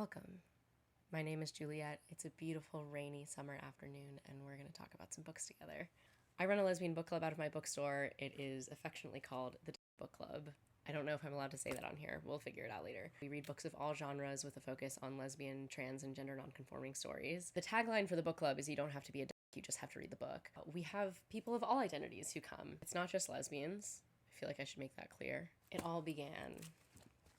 Welcome. My name is Juliet. It's a beautiful rainy summer afternoon, and we're going to talk about some books together. I run a lesbian book club out of my bookstore. It is affectionately called the Book Club. I don't know if I'm allowed to say that on here. We'll figure it out later. We read books of all genres with a focus on lesbian, trans, and gender nonconforming stories. The tagline for the book club is you don't have to be a you just have to read the book. We have people of all identities who come. It's not just lesbians. I feel like I should make that clear. It all began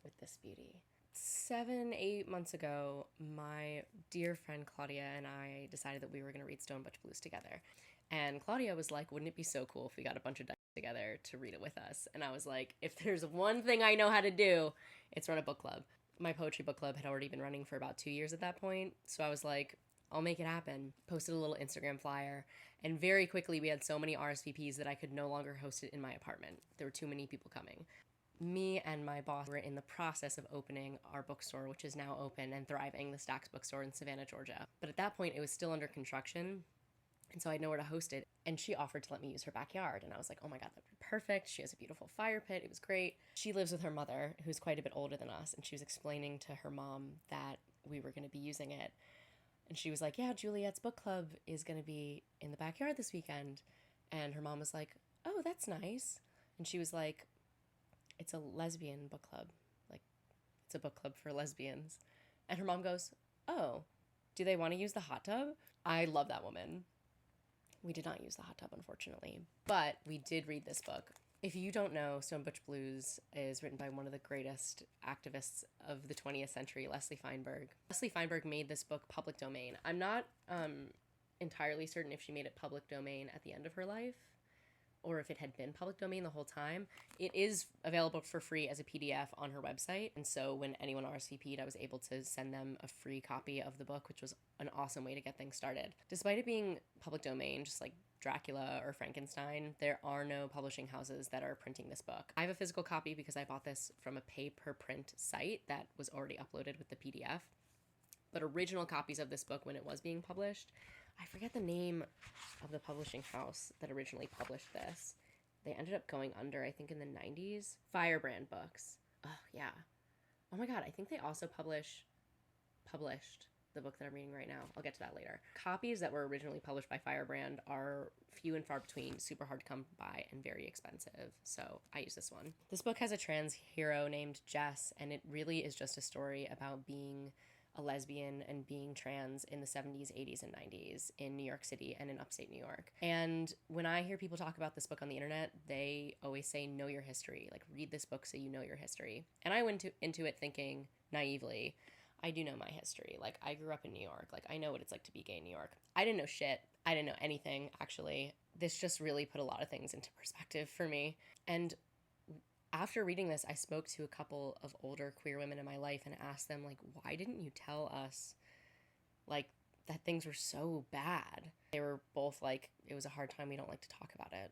with this beauty. 7-8 months ago, my dear friend Claudia and I decided that we were going to read Stone Butch Blues together. And Claudia was like, wouldn't it be so cool if we got a bunch of dyke together to read it with us? And I was like, if there's one thing I know how to do, it's run a book club. My poetry book club had already been running for about 2 years at that point. So I was like, I'll make it happen. Posted a little Instagram flyer. And very quickly, we had so many RSVPs that I could no longer host it in my apartment. There were too many people coming. Me and my boss were in the process of opening our bookstore, which is now open and thriving, the Stacks bookstore in Savannah, Georgia. But at that point, it was still under construction, and so I had nowhere to host it. And she offered to let me use her backyard, and I was like, oh my God, that'd be perfect. She has a beautiful fire pit. It was great. She lives with her mother, who's quite a bit older than us, and she was explaining to her mom that we were going to be using it. And she was like, yeah, Juliet's book club is going to be in the backyard this weekend. And her mom was like, oh, that's nice. And she was like, it's a lesbian book club. Like, it's a book club for lesbians. And her mom goes, oh, do they want to use the hot tub? I love that woman. We did not use the hot tub, unfortunately. But we did read this book. If you don't know, Stone Butch Blues is written by one of the greatest activists of the 20th century, Leslie Feinberg. Leslie Feinberg made this book public domain. I'm not entirely certain if she made it public domain at the end of her life, or if it had been public domain the whole time. It is available for free as a PDF on her website. And so when anyone RSVP'd, I was able to send them a free copy of the book, which was an awesome way to get things started. Despite it being public domain, just like Dracula or Frankenstein, there are no publishing houses that are printing this book. I have a physical copy because I bought this from a pay-per-print site that was already uploaded with the PDF. But original copies of this book when it was being published, I forget the name of the publishing house that originally published this. They ended up going under, I think, in the 90s. Firebrand Books. Oh, yeah. Oh my God, I think they also published the book that I'm reading right now. I'll get to that later. Copies that were originally published by Firebrand are few and far between, super hard to come by, and very expensive. So I use this one. This book has a trans hero named Jess, and it really is just a story about being a lesbian and being trans in the 70s, 80s, and 90s in New York City and in upstate New York. And when I hear people talk about this book on the internet, they always say, know your history. Like, read this book so you know your history. And I went into it thinking naively, I do know my history. Like, I grew up in New York. Like, I know what it's like to be gay in New York. I didn't know shit. I didn't know anything, actually. This just really put a lot of things into perspective for me. And after reading this, I spoke to a couple of older queer women in my life and asked them, like, why didn't you tell us, like, that things were so bad? They were both like, it was a hard time. We don't like to talk about it.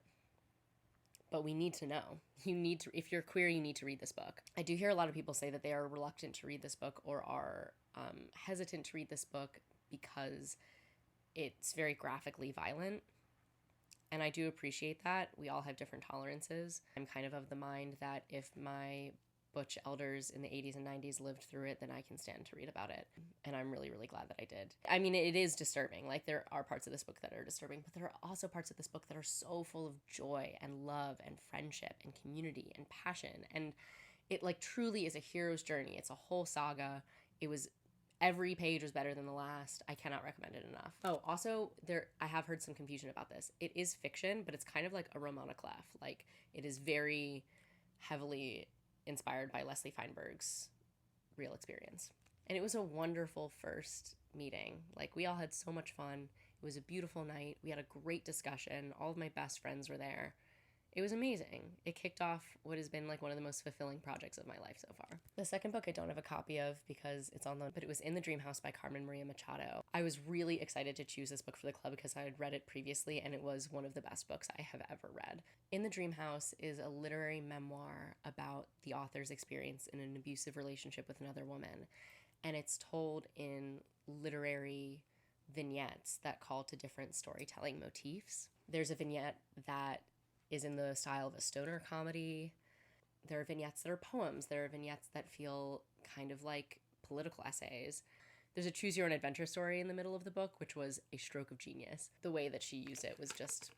But we need to know. You need to, if you're queer, you need to read this book. I do hear a lot of people say that they are reluctant to read this book or are hesitant to read this book because it's very graphically violent. And I do appreciate that. We all have different tolerances. I'm kind of the mind that if my butch elders in the 80s and 90s lived through it, then I can stand to read about it. And I'm really, really glad that I did. I mean, it is disturbing. Like, there are parts of this book that are disturbing, but there are also parts of this book that are so full of joy and love and friendship and community and passion. And it, like, truly is a hero's journey. It's a whole saga. Every page was better than the last. I cannot recommend it enough. Oh, also, I have heard some confusion about this. It is fiction, but it's kind of like a Romana Clef. Like, it is very heavily inspired by Leslie Feinberg's real experience. And it was a wonderful first meeting. Like, we all had so much fun. It was a beautiful night. We had a great discussion. All of my best friends were there. It was amazing. It kicked off what has been like one of the most fulfilling projects of my life so far. The second book I don't have a copy of because it's on loan, but it was In the Dream House by Carmen Machado. I was really excited to choose this book for the club because I had read it previously and it was one of the best books I have ever read. In the Dream House is a literary memoir about the author's experience in an abusive relationship with another woman. And it's told in literary vignettes that call to different storytelling motifs. There's a vignette that is in the style of a stoner comedy. There are vignettes that are poems. There are vignettes that feel kind of like political essays. There's a choose your own adventure story in the middle of the book, which was a stroke of genius. The way that she used it was just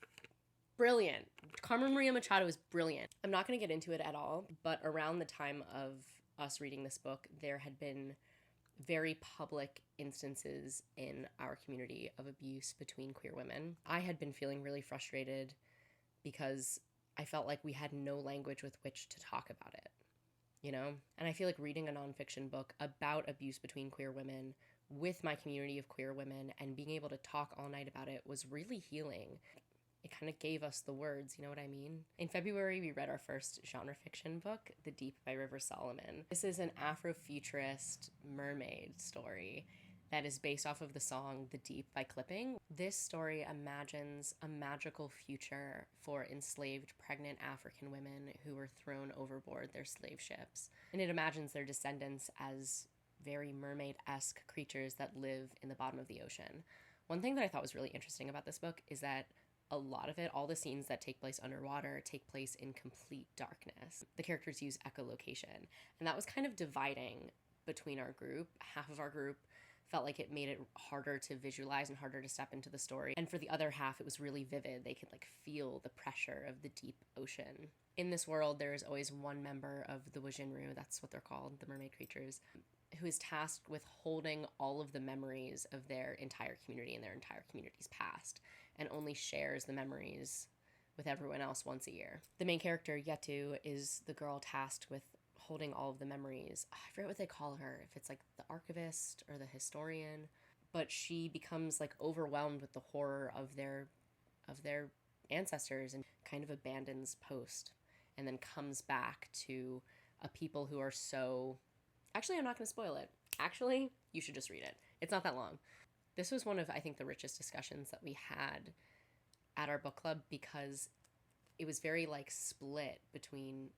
brilliant. Carmen Maria Machado is brilliant. I'm not going to get into it at all, but around the time of us reading this book, there had been very public instances in our community of abuse between queer women. I had been feeling really frustrated because I felt like we had no language with which to talk about it, you know? And I feel like reading a nonfiction book about abuse between queer women with my community of queer women and being able to talk all night about it was really healing. It kind of gave us the words, you know what I mean? In February, we read our first genre fiction book, The Deep by River Solomon. This is an Afrofuturist mermaid story that is based off of the song The Deep by Clipping. This story imagines a magical future for enslaved pregnant African women who were thrown overboard their slave ships. And it imagines their descendants as very mermaid-esque creatures that live in the bottom of the ocean. One thing that I thought was really interesting about this book is that a lot of it, all the scenes that take place underwater, take place in complete darkness. The characters use echolocation, and that was kind of dividing between our group. Half of our group felt like it made it harder to visualize and harder to step into the story. And for the other half, it was really vivid. They could feel the pressure of the deep ocean. In this world, there is always one member of the Wajinru, that's what they're called, the mermaid creatures, who is tasked with holding all of the memories of their entire community and their entire community's past, and only shares the memories with everyone else once a year. The main character, Yetu, is the girl tasked with holding all of the memories. I forget what they call her, if it's the archivist or the historian, but she becomes overwhelmed with the horror of their ancestors and kind of abandons post, and then comes back to a people who are so... Actually, I'm not going to spoil it. Actually, you should just read it. It's not that long. This was one of, I think, the richest discussions that we had at our book club, because it was very split between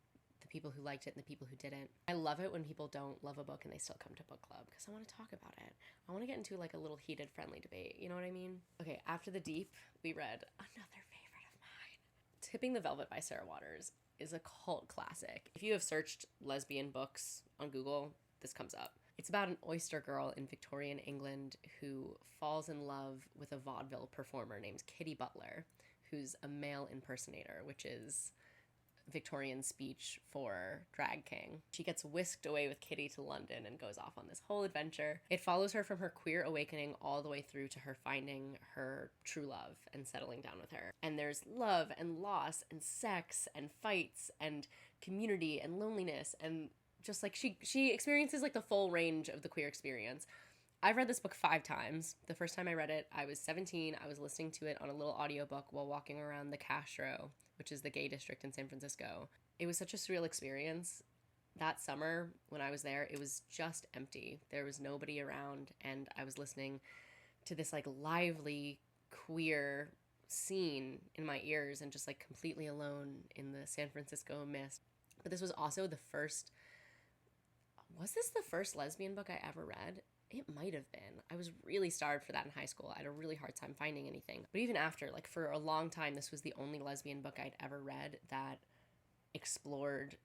the people who liked it and the people who didn't. I love it when people don't love a book and they still come to book club, because I want to talk about it. I want to get into a little heated, friendly debate. You know what I mean? Okay, after The Deep, we read another favorite of mine. Tipping the Velvet by Sarah Waters is a cult classic. If you have searched lesbian books on Google, this comes up. It's about an oyster girl in Victorian England who falls in love with a vaudeville performer named Kitty Butler, who's a male impersonator, which is Victorian speech for drag king. She gets whisked away with Kitty to London and goes off on this whole adventure. It follows her from her queer awakening all the way through to her finding her true love and settling down with her. And there's love and loss and sex and fights and community and loneliness, and just she experiences the full range of the queer experience. I've read this book 5 times. The first time I read it, I was 17. I was listening to it on a little audiobook while walking around the Castro, which is the gay district in San Francisco. It was such a surreal experience. That summer when I was there, it was just empty. There was nobody around, and I was listening to this lively queer scene in my ears and just completely alone in the San Francisco mist. But this was also the first... Was this the first lesbian book I ever read? It might have been. I was really starved for that in high school. I had a really hard time finding anything. But even after, for a long time, this was the only lesbian book I'd ever read that explored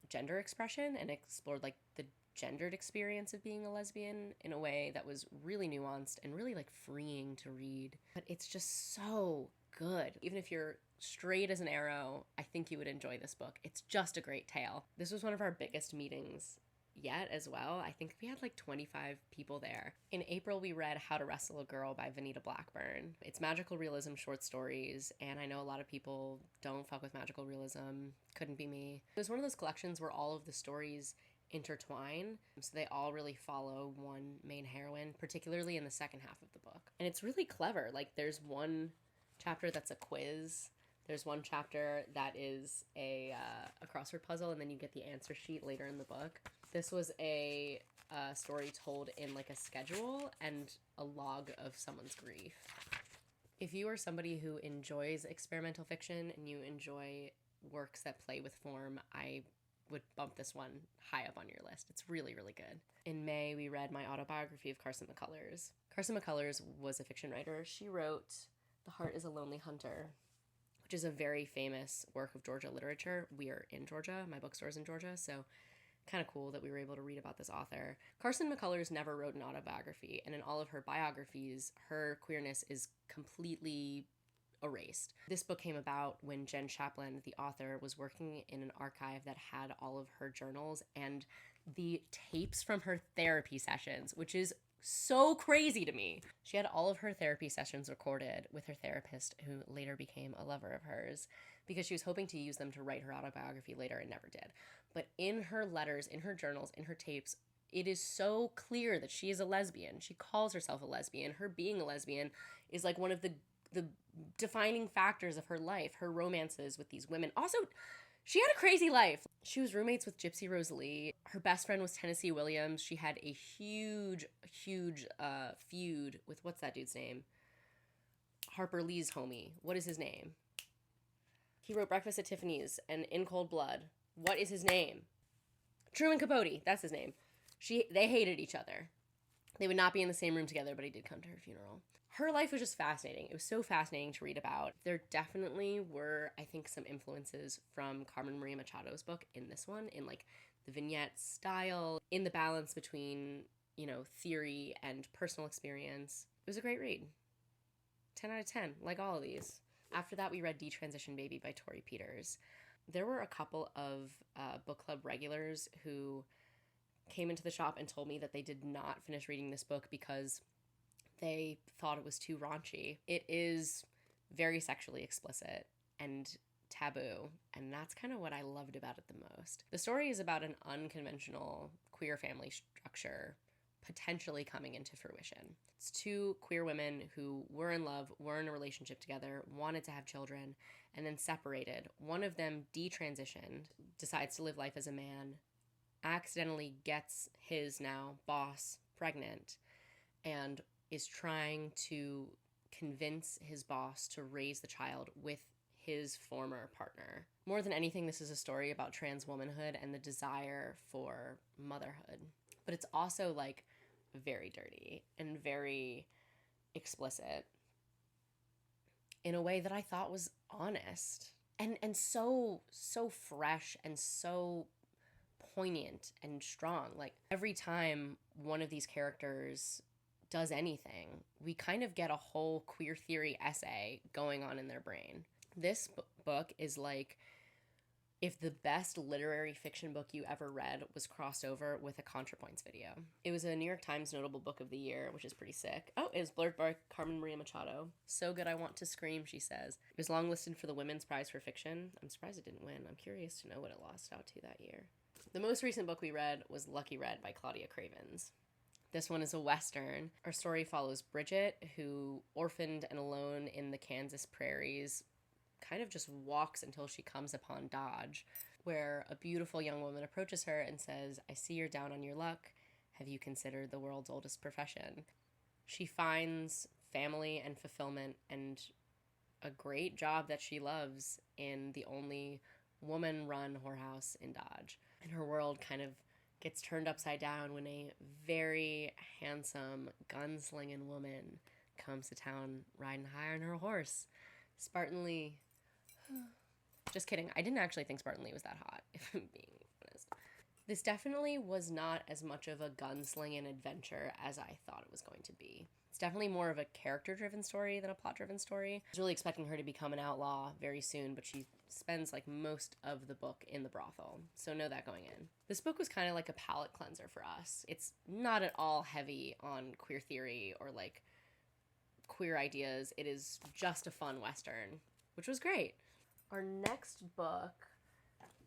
gender expression and explored, the gendered experience of being a lesbian in a way that was really nuanced and really, freeing to read. But it's just so good. Even if you're straight as an arrow, I think you would enjoy this book. It's just a great tale. This was one of our biggest meetings yet as well. I think we had 25 people there. In April, we read How to Wrestle a Girl by Venita Blackburn. It's magical realism short stories, and I know a lot of people don't fuck with magical realism. Couldn't be me. It was one of those collections where all of the stories intertwine, so they all really follow one main heroine, particularly in the second half of the book. And it's really clever. There's one chapter that's a quiz. There's one chapter that is a crossword puzzle, and then you get the answer sheet later in the book. This was a story told in a schedule and a log of someone's grief. If you are somebody who enjoys experimental fiction and you enjoy works that play with form, I would bump this one high up on your list. It's really, really good. In May, we read my autobiography of Carson McCullers. Carson McCullers was a fiction writer. She wrote The Heart is a Lonely Hunter, which is a very famous work of Georgia literature. We are in Georgia. My bookstore is in Georgia, so kind of cool that we were able to read about this author. Carson McCullers never wrote an autobiography, and in all of her biographies, her queerness is completely erased. This book came about when Jen Shapland, the author, was working in an archive that had all of her journals and the tapes from her therapy sessions, which is so crazy to me. She had all of her therapy sessions recorded with her therapist, who later became a lover of hers, because she was hoping to use them to write her autobiography later and never did. But in her letters, in her journals, in her tapes, it is so clear that she is a lesbian. She calls herself a lesbian. Her being a lesbian is like one of the defining factors of her life, her romances with these women. Also, she had a crazy life. She was roommates with Gypsy Rose Lee. Her best friend was Tennessee Williams. She had a huge feud with, what's that dude's name? Harper Lee's homie. What is his name? He wrote Breakfast at Tiffany's and In Cold Blood. What is his name? Truman Capote. That's his name. They hated each other. They would not be in the same room together, but he did come to her funeral. Her life was just fascinating. It was so fascinating to read about. There definitely were, I think, some influences from Carmen Maria Machado's book in this one, in like the vignette style, in the balance between, theory and personal experience. It was a great read. 10 out of 10, like all of these. After that, we read Detransition Baby by Torrey Peters. There were a couple of book club regulars who came into the shop and told me that they did not finish reading this book because they thought it was too raunchy. It is very sexually explicit and taboo, and that's kind of what I loved about it the most. The story is about an unconventional queer family structure potentially coming into fruition. It's two queer women who were in love, were in a relationship together, wanted to have children, and then separated. One of them detransitioned, decides to live life as a man, accidentally gets his now boss pregnant, and is trying to convince his boss to raise the child with his former partner. More than anything, this is a story about trans womanhood and the desire for motherhood. But it's also like very dirty and very explicit in a way that I thought was honest and so fresh and so poignant and strong. Like every time one of these characters does anything, we kind of get a whole queer theory essay going on in their brain. This book is like if the best literary fiction book you ever read was crossed over with a ContraPoints video. It was a New York Times Notable Book of the Year, which is pretty sick. Oh, it was blurred by Carmen Maria Machado. So good I want to scream, she says. It was longlisted for the Women's Prize for Fiction. I'm surprised it didn't win. I'm curious to know what it lost out to that year. The most recent book we read was Lucky Red by Claudia Cravens. This one is a Western. Our story follows Bridget, who, orphaned and alone in the Kansas prairies, kind of just walks until she comes upon Dodge, where a beautiful young woman approaches her and says, "I see you're down on your luck. Have you considered the world's oldest profession?" She finds family and fulfillment and a great job that she loves in the only woman-run whorehouse in Dodge. And her world kind of gets turned upside down when a very handsome, gunslinging woman comes to town riding high on her horse. Spartan Lee. Just kidding. I didn't actually think Spartan Lee was that hot, if I'm being honest. This definitely was not as much of a gunslinging adventure as I thought it was going to be. It's definitely more of a character-driven story than a plot-driven story. I was really expecting her to become an outlaw very soon, but she spends like most of the book in the brothel, so know that going in. This book was kind of like a palate cleanser for us. It's not at all heavy on queer theory or like queer ideas. It is just a fun Western, which was great. Our next book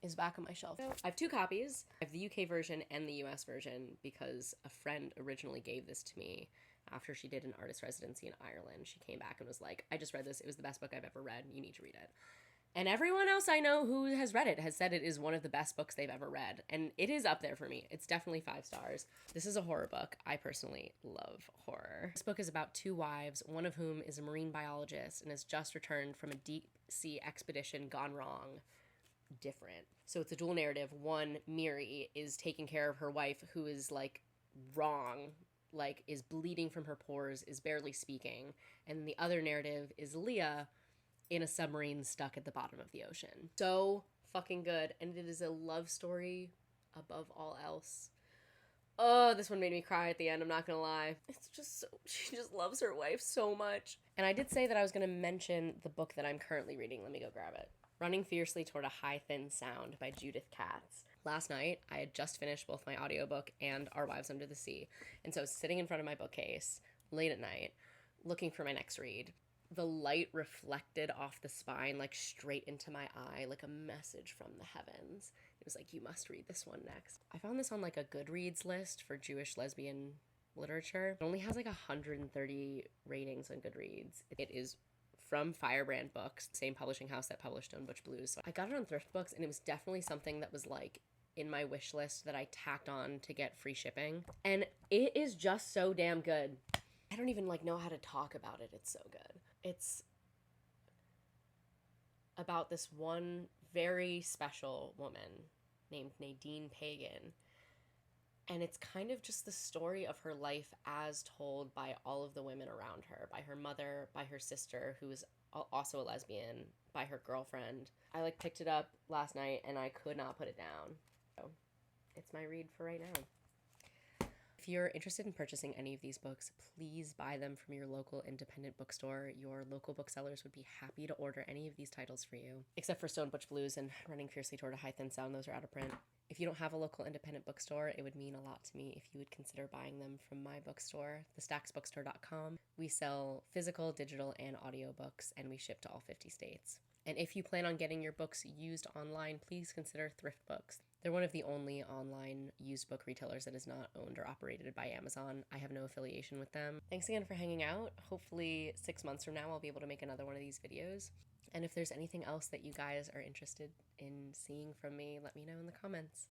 is back on my shelf. I have two copies. I have the UK version and the US version because a friend originally gave this to me after she did an artist residency in Ireland. She came back and was like, "I just read this. It was the best book I've ever read. You need to read it." And everyone else I know who has read it has said it is one of the best books they've ever read. And it is up there for me. It's definitely 5 stars. This is a horror book. I personally love horror. This book is about 2 wives, one of whom is a marine biologist and has just returned from a deep sea expedition gone wrong. Different. So it's a dual narrative. One, Miri, is taking care of her wife who is like wrong, like is bleeding from her pores, is barely speaking. And the other narrative is Leah in a submarine stuck at the bottom of the ocean. So fucking good. And it is a love story above all else. Oh, this one made me cry at the end, I'm not gonna lie. It's just so, she just loves her wife so much. And I did say that I was gonna mention the book that I'm currently reading. Let me go grab it. Running Fiercely Toward a High Thin Sound by Judith Katz. Last night, I had just finished both my audiobook and Our Wives Under the Sea. And so I was sitting in front of my bookcase late at night, looking for my next read. The light reflected off the spine, like straight into my eye, like a message from the heavens. It was like, you must read this one next. I found this on like a Goodreads list for Jewish lesbian literature. It only has like 130 ratings on Goodreads. It is from Firebrand Books, same publishing house that published Stone Butch Blues. So I got it on Thrift Books, and it was definitely something that was like in my wish list that I tacked on to get free shipping. And it is just so damn good. I don't even like know how to talk about it. It's so good. It's about this one very special woman named Nadine Pagan. And it's kind of just the story of her life as told by all of the women around her, by her mother, by her sister, who is also a lesbian, by her girlfriend. I like picked it up last night and I could not put it down. So it's my read for right now. If you're interested in purchasing any of these books, please buy them from your local independent bookstore. Your local booksellers would be happy to order any of these titles for you, except for Stone Butch Blues and Running Fiercely Toward a High Thin Sound. Those are out of print. If you don't have a local independent bookstore, it would mean a lot to me if you would consider buying them from my bookstore, thestacksbookstore.com. We sell physical, digital, and audiobooks, and we ship to all 50 states. And if you plan on getting your books used online, please consider Thrift Books. They're one of the only online used book retailers that is not owned or operated by Amazon. I have no affiliation with them. Thanks again for hanging out. Hopefully 6 months from now, I'll be able to make another one of these videos. And if there's anything else that you guys are interested in seeing from me, let me know in the comments.